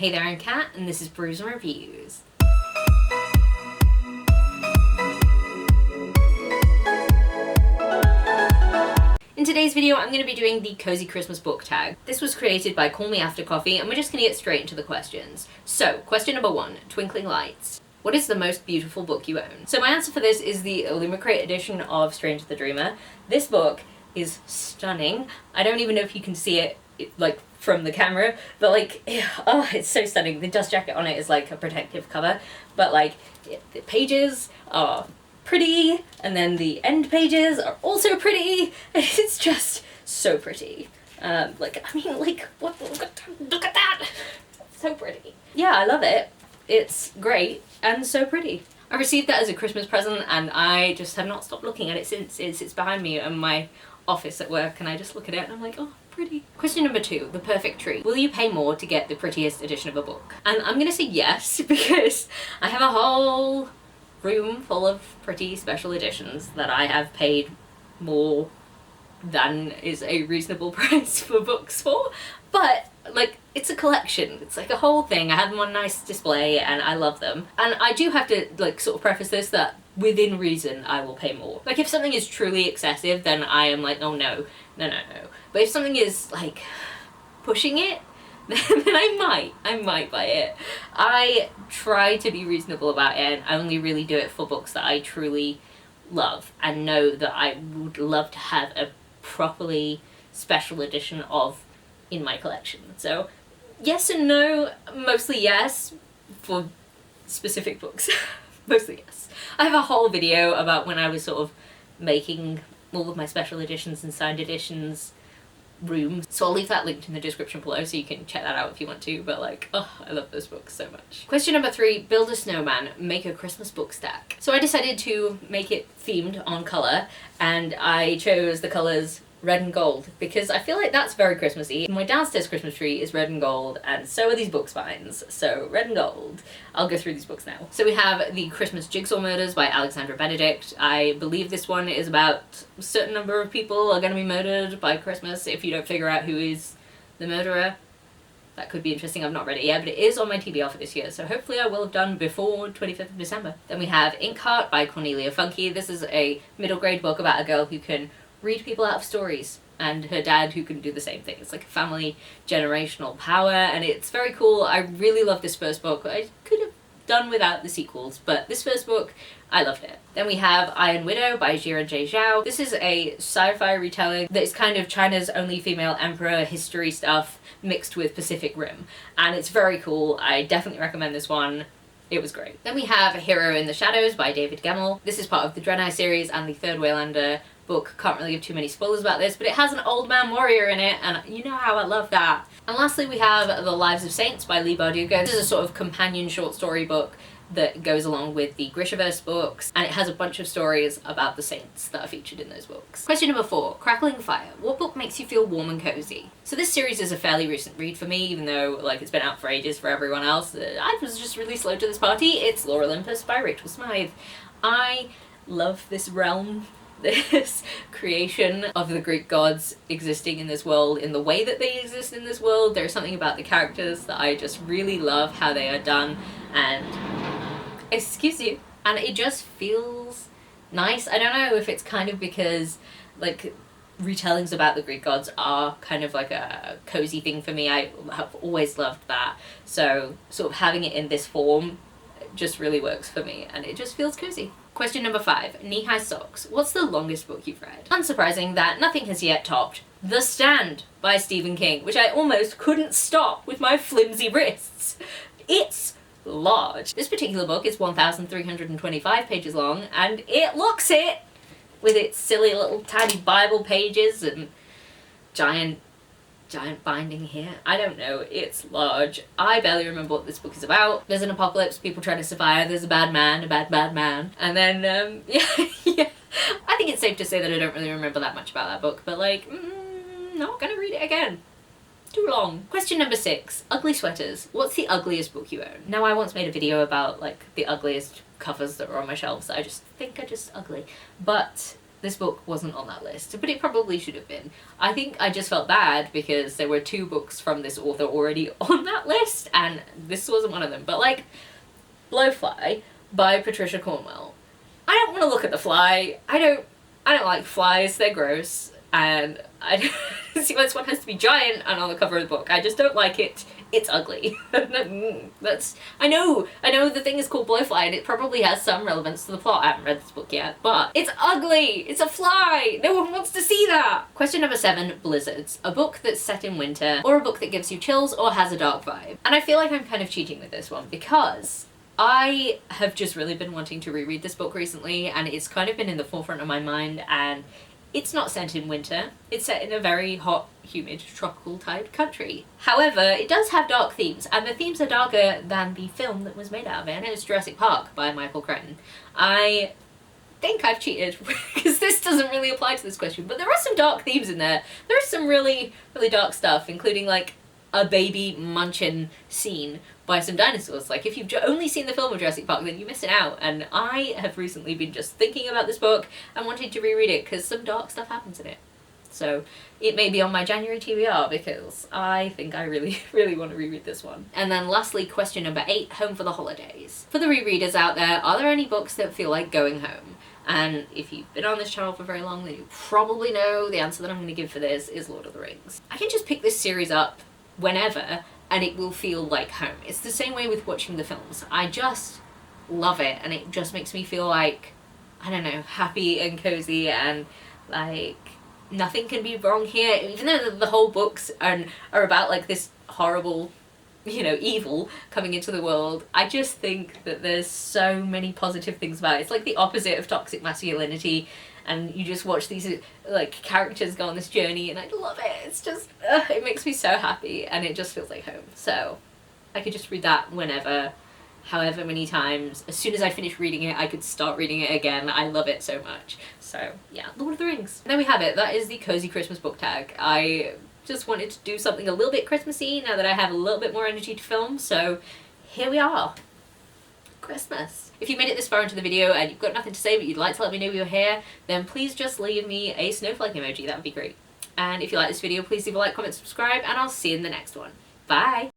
Hey there, I'm Kat, and this is Brews and Reviews. In today's video, I'm going to be doing the Cozy Christmas book tag. This was created by Call Me After Coffee, and we're just going to get straight into the questions. So, question number 1, Twinkling Lights. What is the most beautiful book you own? So my answer for this is the Illumicrate edition of Strange the Dreamer. This book is stunning. I don't even know if you can see it like from the camera, but like, oh, it's so stunning. The dust jacket on it is like a protective cover, but like the pages are pretty, and then the end pages are also pretty. It's just so pretty. Look at that! So pretty. Yeah, I love it. It's great and so pretty. I received that as a Christmas present and I just have not stopped looking at it since. It sits behind me in my office at work and I just look at it and I'm like, oh, pretty. Question number 2, the perfect tree. Will you pay more to get the prettiest edition of a book? And I'm gonna say yes, because I have a whole room full of pretty special editions that I have paid more than is a reasonable price for books for. But like, it's a collection. It's like a whole thing. I have them on nice display and I love them. And I do have to like sort of preface this that within reason I will pay more. Like if something is truly excessive, then I am like, oh no. But if something is like pushing it, then I might buy it. I try to be reasonable about it and I only really do it for books that I truly love and know that I would love to have a properly special edition of in my collection. So yes and no, mostly yes for specific books. Mostly yes. I have a whole video about when I was sort of making all of my special editions and signed editions room, so I'll leave that linked in the description below so you can check that out if you want to, but like, oh, I love those books so much. Question number 3, build a snowman, make a Christmas book stack. So I decided to make it themed on colour and I chose the colours red and gold because I feel like that's very Christmassy. My downstairs Christmas tree is red and gold and so are these book spines, so red and gold. I'll go through these books now. So we have The Christmas Jigsaw Murders by Alexandra Benedict. I believe this one is about a certain number of people are going to be murdered by Christmas if you don't figure out who is the murderer. That could be interesting. I've not read it yet, but it is on my TBR for this year, so hopefully I will have done before 25th of December. Then we have Inkheart by Cornelia Funke. This is a middle grade book about a girl who can read people out of stories and her dad who can do the same thing. It's like a family generational power and it's very cool. I really love this first book. I could have done without the sequels, but this first book, I loved it. Then we have Iron Widow by Jira J. Zhao. This is a sci-fi retelling that is kind of China's only female emperor history stuff mixed with Pacific Rim, and it's very cool. I definitely recommend this one. It was great. Then we have Hero in the Shadows by David Gemmell. This is part of the Draenei series and the Third Waylander book. Can't really give too many spoilers about this, but it has an old man warrior in it, and you know how I love that. And lastly, we have The Lives of Saints by Leigh Bardugo. This is a sort of companion short story book that goes along with the Grishaverse books, and it has a bunch of stories about the saints that are featured in those books. Question number 4, Crackling Fire. What book makes you feel warm and cozy? So this series is a fairly recent read for me, even though like it's been out for ages for everyone else. I was just really slow to this party. It's Lore Olympus by Rachel Smythe. I love this realm, this creation of the Greek gods existing in this world in the way that they exist in this world. There's something about the characters that I just really love how they are done, and excuse you, and it just feels nice. I don't know if it's kind of because like retellings about the Greek gods are kind of like a cozy thing for me. I have always loved that, so sort of having it in this form just really works for me and it just feels cozy. Question number 5, Knee-High Socks. What's the longest book you've read? Unsurprising that nothing has yet topped The Stand by Stephen King, which I almost couldn't stop with my flimsy wrists. It's large. This particular book is 1,325 pages long and it looks it with its silly little tiny Bible pages and giant binding here. I don't know, it's large. I barely remember what this book is about. There's an apocalypse, people trying to survive, there's a bad man, and then, yeah. I think it's safe to say that I don't really remember that much about that book, but like, not gonna read it again. Too long. Question number 6, Ugly Sweaters. What's the ugliest book you own? Now, I once made a video about like the ugliest covers that were on my shelves that I just think are just ugly, but this book wasn't on that list, but it probably should have been. I think I just felt bad because there were 2 books from this author already on that list, and this wasn't one of them. But like, Blowfly by Patricia Cornwell. I don't want to look at the fly. I don't like flies, they're gross, and I don't see why this one has to be giant and on the cover of the book. I just don't like it. It's ugly. I know the thing is called Blowfly and it probably has some relevance to the plot. I haven't read this book yet, but it's ugly! It's a fly! No one wants to see that! Question number 7, Blizzards. A book that's set in winter, or a book that gives you chills or has a dark vibe. And I feel like I'm kind of cheating with this one because I have just really been wanting to reread this book recently, and it's kind of been in the forefront of my mind, and it's not set in winter. It's set in a very hot, humid, tropical type country. However, it does have dark themes, and the themes are darker than the film that was made out of it, and it's Jurassic Park by Michael Crichton. I think I've cheated because this doesn't really apply to this question, but there are some dark themes in there. There is some really, really dark stuff, including like a baby munchin scene by some dinosaurs. Like, if you've only seen the film of Jurassic Park, then you're missing out. And I have recently been just thinking about this book and wanting to reread it because some dark stuff happens in it. So it may be on my January TBR because I think I really, really want to reread this one. And then lastly, question number 8, Home for the Holidays. For the rereaders out there, are there any books that feel like going home? And if you've been on this channel for very long, then you probably know the answer that I'm going to give for this is Lord of the Rings. I can just pick this series up whenever and it will feel like home. It's the same way with watching the films. I just love it and it just makes me feel like, I don't know, happy and cozy and like nothing can be wrong here. Even though the whole books are about like this horrible, you know, evil coming into the world, I just think that there's so many positive things about it. It's like the opposite of toxic masculinity, and you just watch these like characters go on this journey and I love it. It's just, it makes me so happy and it just feels like home. So I could just read that whenever, however many times. As soon as I finish reading it, I could start reading it again. I love it so much. So yeah, Lord of the Rings. And there we have it. That is the Cozy Christmas book tag. I just wanted to do something a little bit Christmassy now that I have a little bit more energy to film, so here we are. Christmas. If you made it this far into the video and you've got nothing to say but you'd like to let me know you're here, then please just leave me a snowflake emoji. That would be great. And if you like this video, please leave a like, comment, subscribe, and I'll see you in the next one. Bye!